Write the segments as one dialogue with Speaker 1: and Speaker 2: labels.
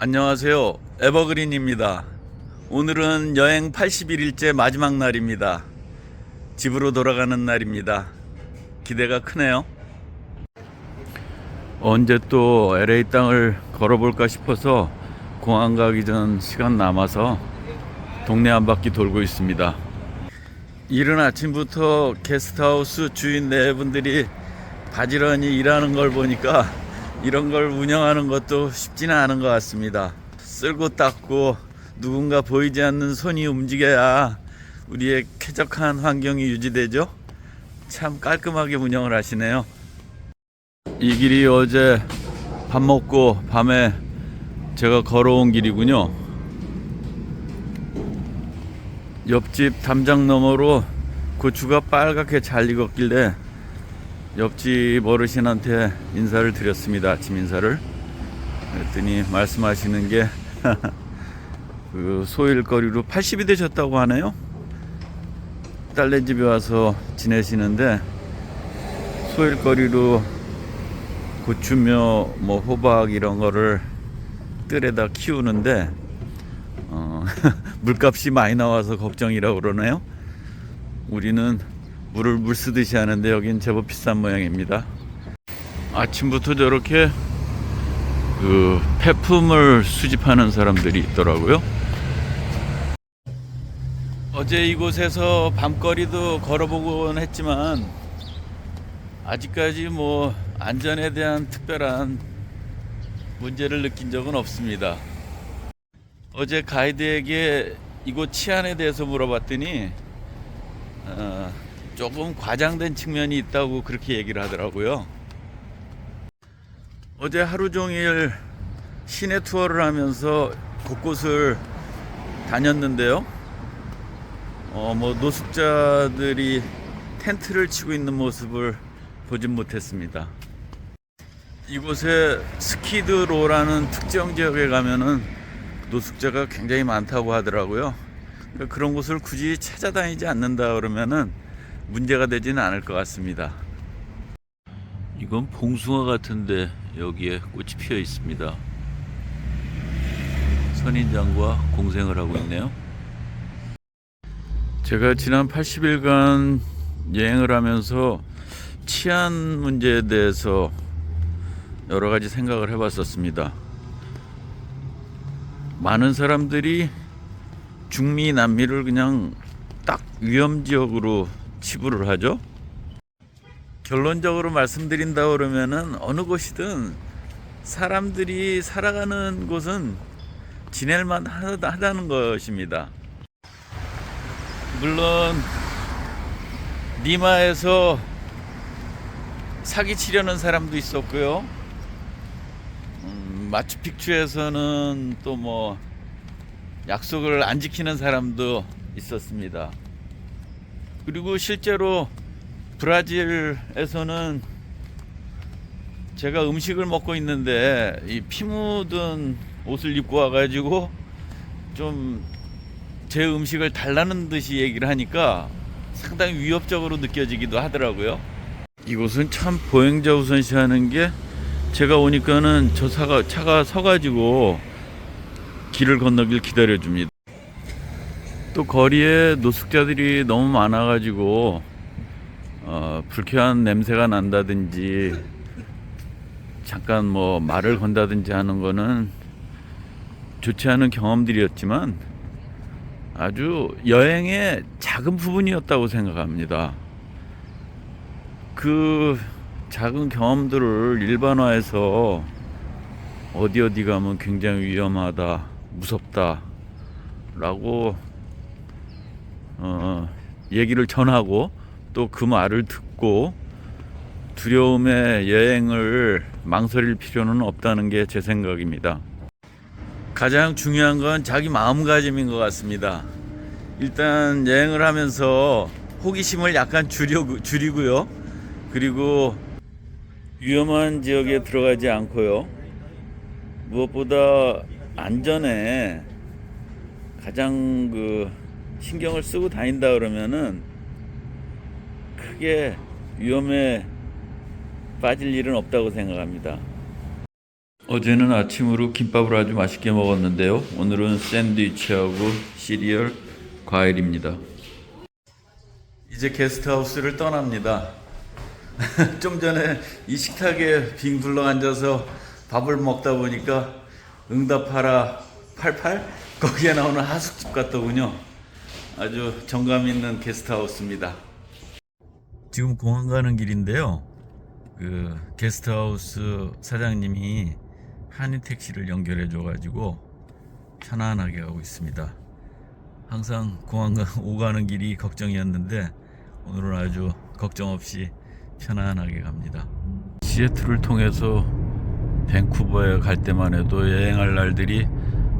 Speaker 1: 안녕하세요. 에버그린입니다. 오늘은 여행 81일째 마지막 날입니다. 집으로 돌아가는 날입니다. 기대가 크네요. 언제 또 LA 땅을 걸어볼까 싶어서 공항 가기 전 시간 남아서 동네 한 바퀴 돌고 있습니다. 이른 아침부터 게스트하우스 주인 네 분들이 바지런히 일하는 걸 보니까 이런 걸 운영하는 것도 쉽지는 않은 것 같습니다. 쓸고 닦고 누군가 보이지 않는 손이 움직여야 우리의 쾌적한 환경이 유지되죠. 참 깔끔하게 운영을 하시네요. 이 길이 어제 밥 먹고 밤에 제가 걸어온 길이군요. 옆집 담장 너머로 고추가 빨갛게 잘 익었길래 옆집 어르신한테 인사를 드렸습니다. 아침 인사를. 그랬더니 말씀하시는 게 그 소일거리로 80이 되셨다고 하네요. 딸네 집에 와서 지내시는데 소일거리로 고추며 뭐 호박 이런 거를 뜰에다 키우는데 물값이 많이 나와서 걱정이라고 그러네요. 우리는 물을 물 쓰듯이 하는데 여긴 제법 비싼 모양입니다. 아침부터 저렇게 그 폐품을 수집하는 사람들이 있더라고요. 어제 이곳에서 밤거리도 걸어보곤 했지만 아직까지 뭐 안전에 대한 특별한 문제를 느낀 적은 없습니다. 어제 가이드에게 이곳 치안에 대해서 물어봤더니 조금 과장된 측면이 있다고 그렇게 얘기를 하더라고요. 어제 하루 종일 시내 투어를 하면서 곳곳을 다녔는데요. 뭐 노숙자들이 텐트를 치고 있는 모습을 보진 못했습니다. 이곳에 스키드로라는 특정 지역에 가면은 노숙자가 굉장히 많다고 하더라고요. 그러니까 그런 곳을 굳이 찾아다니지 않는다 그러면은 문제가 되지는 않을 것 같습니다. 이건 봉숭아 같은데 여기에 꽃이 피어 있습니다. 선인장과 공생을 하고 있네요. 제가 지난 80일간 여행을 하면서 치안 문제에 대해서 여러 가지 생각을 해봤었습니다. 많은 사람들이 중미, 남미를 그냥 딱 위험지역으로 치부를 하죠. 결론적으로 말씀드린다 그러면은 어느 곳이든 사람들이 살아가는 곳은 지낼만 하다는 것입니다. 물론 리마에서 사기치려는 사람도 있었고요. 마추픽추에서는 또 뭐 약속을 안 지키는 사람도 있었습니다. 그리고 실제로 브라질에서는 제가 음식을 먹고 있는데 이 피 묻은 옷을 입고 와가지고 좀 제 음식을 달라는 듯이 얘기를 하니까 상당히 위협적으로 느껴지기도 하더라고요. 이곳은 참 보행자 우선시 하는 게 제가 오니까는 저 차가 서가지고 길을 건너길 기다려줍니다. 또 거리에 노숙자들이 너무 많아가지고 불쾌한 냄새가 난다든지 잠깐 뭐 말을 건다든지 하는 거는 좋지 않은 경험들이었지만 아주 여행의 작은 부분이었다고 생각합니다. 그 작은 경험들을 일반화해서 어디 가면 굉장히 위험하다, 무섭다 라고 얘기를 전하고 또 그 말을 듣고 두려움의 여행을 망설일 필요는 없다는 게 제 생각입니다. 가장 중요한 건 자기 마음가짐인 것 같습니다. 일단 여행을 하면서 호기심을 약간 줄이고요. 그리고 위험한 지역에 들어가지 않고요. 무엇보다 안전에 가장 그 신경을 쓰고 다닌다 그러면은 크게 위험에 빠질 일은 없다고 생각합니다. 어제는 아침으로 김밥을 아주 맛있게 먹었는데요. 오늘은 샌드위치하고 시리얼, 과일입니다. 이제 게스트하우스를 떠납니다. 좀 전에 이 식탁에 빙 둘러앉아서 밥을 먹다 보니까 응답하라 88? 거기에 나오는 하숙집 같더군요. 아주 정감 있는 게스트하우스입니다. 지금 공항 가는 길인데요. 그 게스트하우스 사장님이 한인 택시를 연결해 줘가지고 편안하게 가고 있습니다. 항상 공항 오가는 길이 걱정이었는데 오늘은 아주 걱정 없이 편안하게 갑니다. 시애틀을 통해서 밴쿠버에 갈 때만 해도 여행할 날들이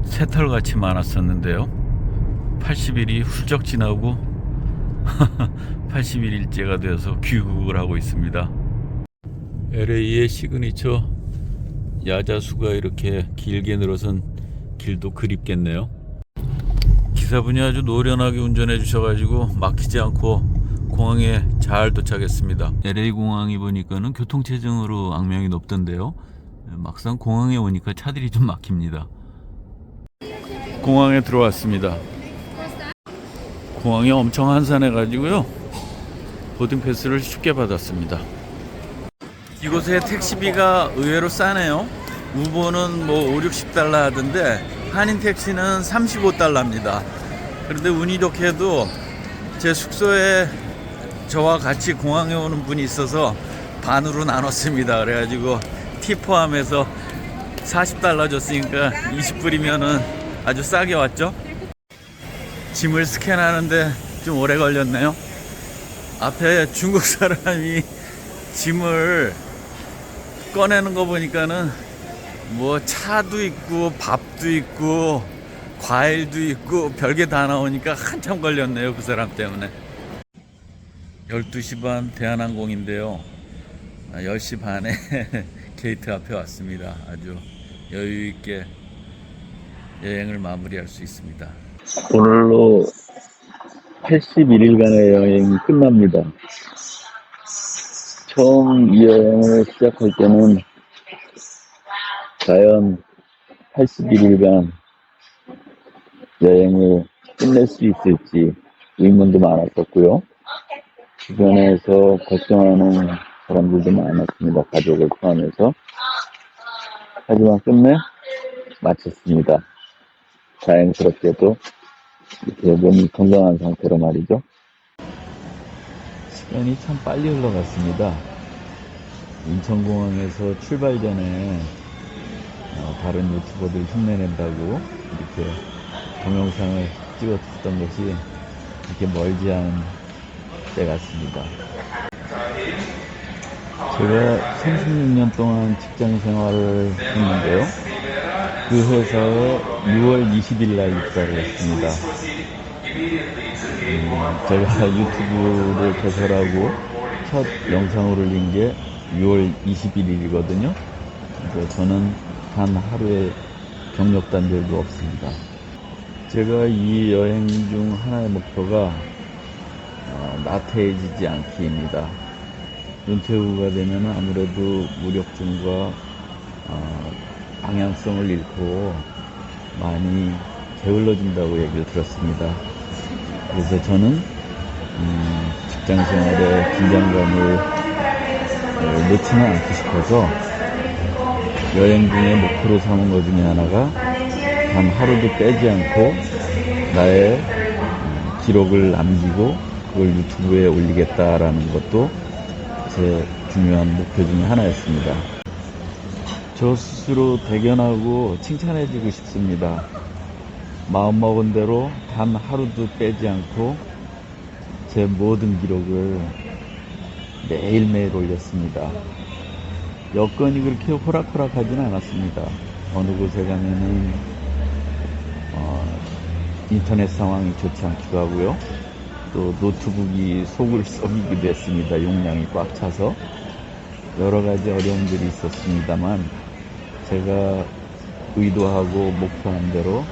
Speaker 1: 새털같이 많았었는데요. 80일이 훌쩍 지나고 81일째가 되어서 귀국을 하고 있습니다. LA의 시그니처 야자수가 이렇게 길게 늘어선 길도 그립겠네요. 기사분이 아주 노련하게 운전해 주셔가지고 막히지 않고 공항에 잘 도착했습니다. LA 공항이 보니까는 교통체증으로 악명이 높던데요. 막상 공항에 오니까 차들이 좀 막힙니다. 공항에 들어왔습니다. 공항이 엄청 한산해가지고요. 보딩 패스를 쉽게 받았습니다. 이곳의 택시비가 의외로 싸네요. 우버는 뭐 5, 60달러 하던데 한인 택시는 35달러입니다. 그런데 운이 좋게도 제 숙소에 저와 같이 공항에 오는 분이 있어서 반으로 나눴습니다. 그래가지고 팁 포함해서 40달러 줬으니까 20불이면은 아주 싸게 왔죠. 짐을 스캔하는데 좀 오래 걸렸네요. 앞에 중국 사람이 짐을 꺼내는 거 보니까는 뭐 차도 있고 밥도 있고 과일도 있고 별게 다 나오니까 한참 걸렸네요. 그 사람 때문에. 12시 반 대한항공인데요. 10시 반에 게이트 앞에 왔습니다. 아주 여유 있게 여행을 마무리할 수 있습니다.
Speaker 2: 오늘로 81일간의 여행이 끝납니다. 처음 이 여행을 시작할 때는 과연 81일간 여행을 끝낼 수 있을지 의문도 많았었고요. 주변에서 걱정하는 사람들도 많았습니다. 가족을 포함해서. 하지만 끝내 마쳤습니다. 다행스럽게도 이렇게 몸이 건강한 상태로 말이죠. 시간이 참 빨리 흘러갔습니다. 인천공항에서 출발 전에 다른 유튜버들 흉내낸다고 이렇게 동영상을 찍었던 것이 이렇게 멀지 않은 때 같습니다. 제가 36년 동안 직장 생활을 했는데요. 그 회사에 6월 20일 날 입사를 했습니다. 제가 유튜브를 개설하고 첫 영상을 올린 게 6월 21일이거든요. 그래서 저는 단 하루의 경력 단절도 없습니다. 제가 이 여행 중 하나의 목표가 나태해지지 않기입니다. 은퇴 후가 되면 아무래도 무력증과 방향성을 잃고 많이 게을러진다고 얘기를 들었습니다. 그래서 저는 직장 생활에 긴장감을 놓지는 않고 싶어서 여행 중에 목표로 삼은 것 중에 하나가 단 하루도 빼지 않고 나의 기록을 남기고 그걸 유튜브에 올리겠다라는 것도 제 중요한 목표 중에 하나였습니다. 저 스스로 대견하고 칭찬해주고 싶습니다. 마음먹은 대로 단 하루도 빼지 않고 제 모든 기록을 매일매일 올렸습니다. 여건이 그렇게 호락호락하지는 않았습니다. 어느 곳에 가면은 인터넷 상황이 좋지 않기도 하고요. 또 노트북이 속을 썩이기도 했습니다. 용량이 꽉 차서. 여러 가지 어려움들이 있었습니다만 제가 의도하고 목표한 대로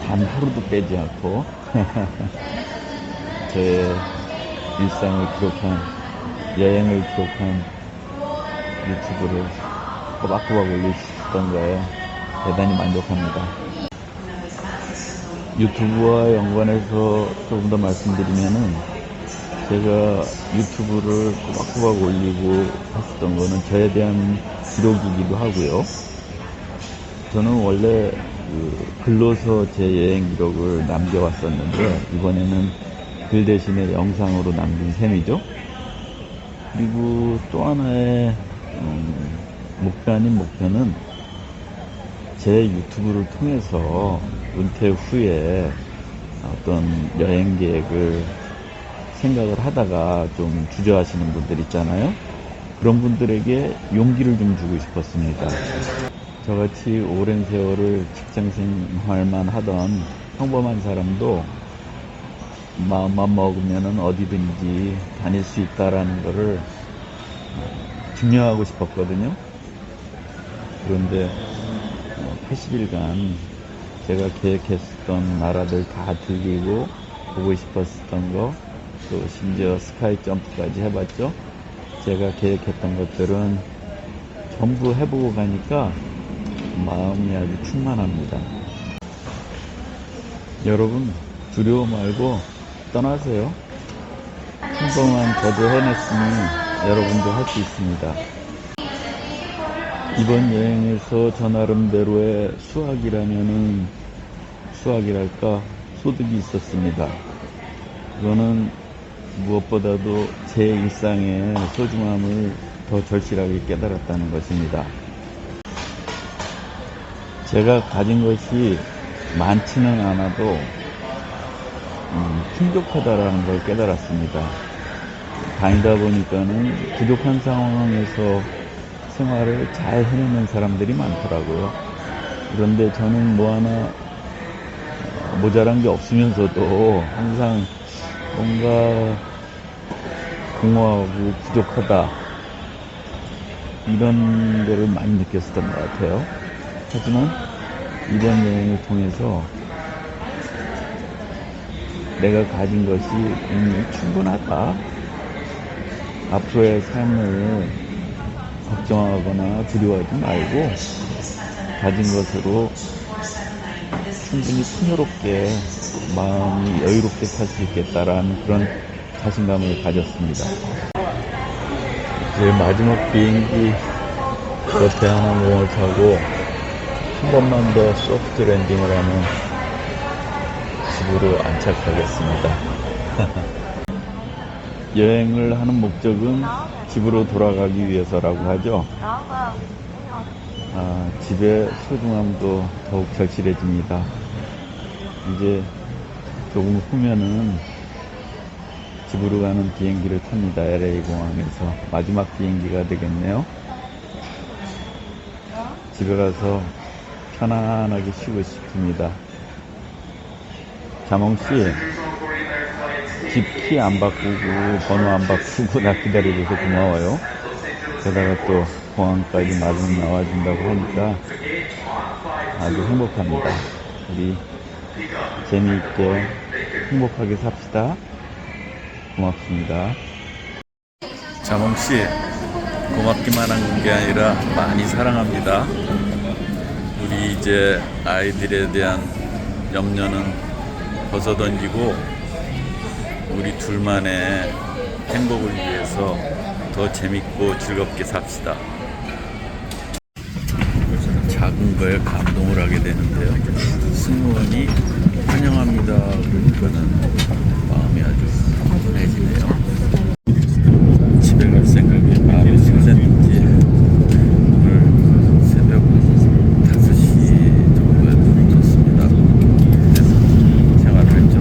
Speaker 2: 단 하루도 빼지 않고 제 일상을 기록한, 여행을 기록한 유튜브를 꼬박꼬박 올리시던 거에 대단히 만족합니다. 유튜브와 연관해서 조금 더 말씀드리면은, 제가 유튜브를 꼬박꼬박 올리고 했었던 거는 저에 대한 기록이기도 하고요. 저는 원래 글로서 제 여행 기록을 남겨왔었는데, 이번에는 글 대신에 영상으로 남긴 셈이죠. 그리고 또 하나의 목표 아닌 목표는, 제 유튜브를 통해서 은퇴 후에 어떤 여행 계획을 생각을 하다가 좀 주저하시는 분들 있잖아요. 그런 분들에게 용기를 좀 주고 싶었습니다. 저같이 오랜 세월을 직장 생활만 하던 평범한 사람도 마음만 먹으면 어디든지 다닐 수 있다라는 거를 증명하고 싶었거든요. 그런데 80일간 제가 계획했었던 나라들 다 들리고 보고 싶었던 거, 또 심지어 스카이 점프까지 해봤죠. 제가 계획했던 것들은 전부 해보고 가니까 마음이 아주 충만합니다. 여러분, 두려워 말고 떠나세요. 평범한 저도 해냈으니 여러분도 할 수 있습니다. 이번 여행에서 저 나름대로의 수학이랄까 소득이 있었습니다. 그거는 무엇보다도 제 일상의 소중함을 더 절실하게 깨달았다는 것입니다. 제가 가진 것이 많지는 않아도 풍족하다라는 걸 깨달았습니다. 다니다 보니까는 부족한 상황에서 생활을 잘 해내는 사람들이 많더라고요. 그런데 저는 뭐 하나 모자란 게 없으면서도 항상 뭔가 공허하고 부족하다, 이런 거를 많이 느꼈었던 것 같아요. 하지만 이번 여행을 통해서 내가 가진 것이 이미 충분하다, 앞으로의 삶을 걱정하거나 두려워하지 말고 가진 것으로 충분히 풍요롭게, 마음이 여유롭게 살 수 있겠다라는 그런 자신감을 가졌습니다. 제 마지막 비행기 대한항공을 타고 한 번만 더 소프트 랜딩을 하면 집으로 안착하겠습니다. 여행을 하는 목적은 집으로 돌아가기 위해서라고 하죠. 집의 소중함도 더욱 절실해집니다. 이제 조금 후면은 집으로 가는 비행기를 탑니다. LA 공항에서 마지막 비행기가 되겠네요. 집에 가서 편안하게 쉬고 싶습니다. 자몽씨, 집 키 안 바꾸고 번호 안 바꾸고 나 기다려줘서 고마워요. 게다가 또 공항까지 마중 나와준다고 하니까 아주 행복합니다. 우리 재미있게 행복하게 삽시다. 고맙습니다.
Speaker 1: 자몽씨, 고맙기만 한 게 아니라 많이 사랑합니다. 우리 이제 아이들에 대한 염려는 벗어던지고 우리 둘만의 행복을 위해서 더 재밌고 즐겁게 삽시다. 작은 거에 감동을 하게 되는데요. 승무원이 환영합니다 그러니까는 마음이 아주 훈훈해지네요. 집에 갈 생각에 마음이 설레는지 오늘 새벽 5시 정도에 눈을 떴습니다. 그래서 생활을 좀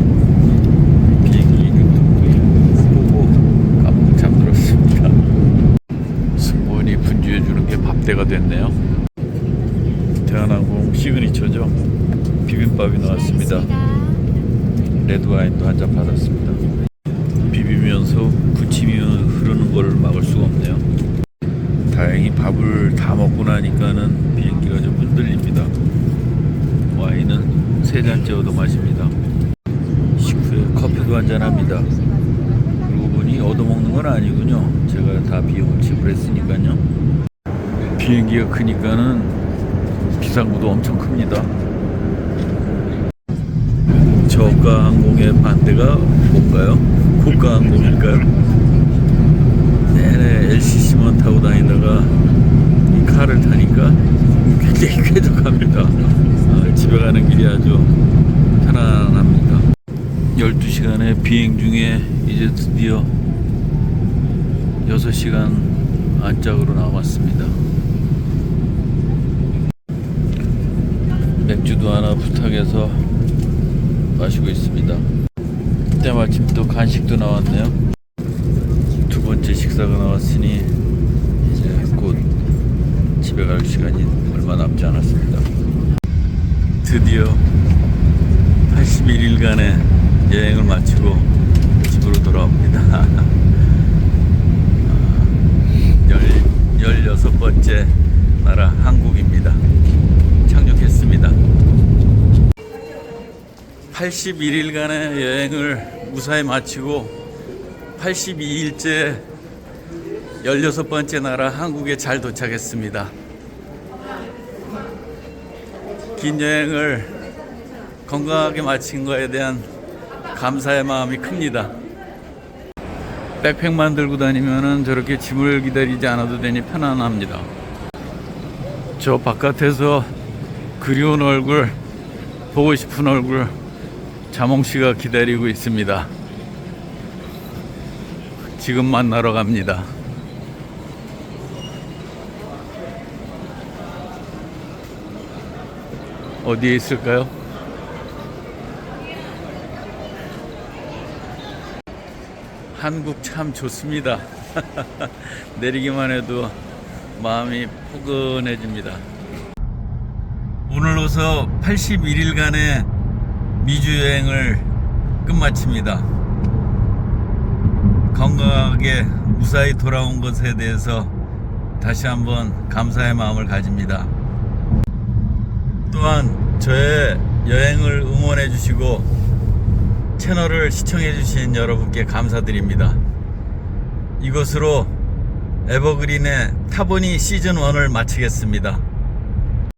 Speaker 1: 비행기 유튜브 보고 깜빡 잠들었습니다. 승무원이 분주해주는 게 밥대가 됐네요. 대한항공 시그니처죠. 비빔밥이 나왔습니다. 레드와인도 한 잔 받았습니다. 비비면서 부침이 흐르는 걸 막을 수가 없네요. 다행히 밥을 다 먹고 나니까는 비행기가 좀 흔들립니다. 와인은 3잔째 얻어 마십니다. 식후에 커피도 한 잔 합니다. 그러고 보니 얻어먹는 건 아니군요. 제가 다 비용을 지불했으니까요. 비행기가 크니까는 비상구도 엄청 큽니다. 저가 항공의 반대가 뭔가요? 고가 항공일까요? 내내 LCC만 타고 다니다가 이 카를 타니까 굉장히 쾌적합니다. 집에 가는 길이 아주 편안합니다. 12시간의 비행 중에 이제 드디어 6시간 안짝으로 남았습니다. 맥주도 하나 부탁해서 마시고 있습니다. 때마침 또 간식도 나왔네요. 두 번째 식사가 나왔으니 이제 곧 집에 갈 시간이 얼마 남지 않았습니다. 드디어 81일간의 여행을 마치고 집으로 돌아옵니다. 16번째 나라 한국입니다. 착륙했습니다. 81일간의 여행을 무사히 마치고 82일째 16번째 나라 한국에 잘 도착했습니다. 긴 여행을 건강하게 마친 거에 대한 감사의 마음이 큽니다. 백팩만 들고 다니면은 저렇게 짐을 기다리지 않아도 되니 편안합니다. 저 바깥에서 그리운 얼굴, 보고 싶은 얼굴 자몽 씨가 기다리고 있습니다. 지금 만나러 갑니다. 어디에 있을까요? 한국 참 좋습니다. 내리기만 해도 마음이 포근해집니다. 오늘로서 81일간의 미주 여행을 끝마칩니다. 건강하게 무사히 돌아온 것에 대해서 다시 한번 감사의 마음을 가집니다. 또한 저의 여행을 응원해 주시고 채널을 시청해 주신 여러분께 감사드립니다. 이것으로 에버그린의 타보니 시즌1을 마치겠습니다.